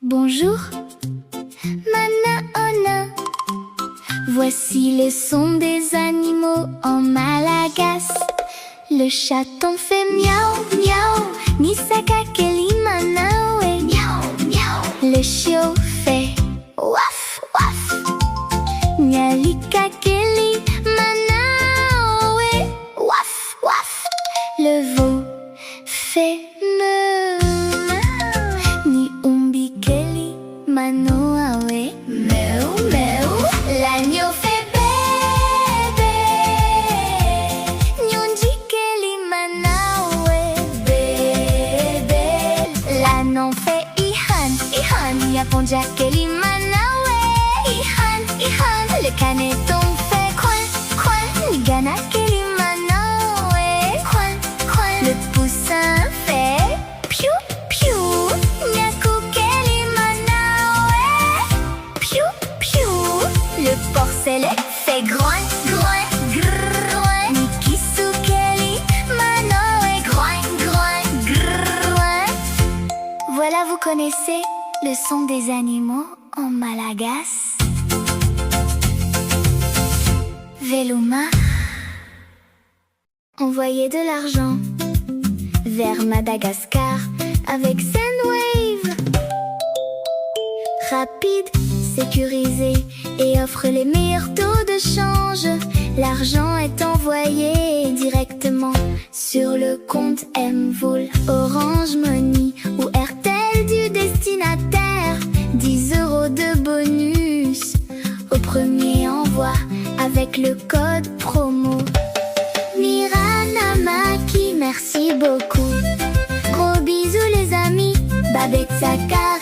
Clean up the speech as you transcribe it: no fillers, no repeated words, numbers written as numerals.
Bonjour, Mana. Voici le son des animaux en Malagasy. Le chaton fait miaou, miaou, ni sakakeli manawe. Miaou, miaou. Le chiot fait waf, waf, nyalikakeli manawe. Waf, waf. Le veau fait me, ni umbikeli manoawe. Meu, meu. L'agneau fait bébé, nyonjikeli manawe. Bébé. L'âne fait ihan, ihan, yaponjakeli manawe. Ihan, ihan. Le caneton fait coin, coin, niganakeli manawe. Coin, coin. Le poussin fait piou, piou, nyakukeli manawe. Piou, piou. Le porcelet fait groin, groin, groin. Nikisukeli manawe. Groin, groin, groin. Voilà, vous connaissez le son des animaux en Malagasy. Veluma. Envoyer de l'argent vers Madagascar avec Sendwave. Rapide, sécurisé et offre les meilleurs taux de change. L'argent est envoyé directement sur le compte MVoul, Orange Money ou RTL du destinataire. 10 € de bonus au premier envoi avec le code promo MIRANAMAKI. Merci beaucoup. Gros bisous les amis. Babetsakar.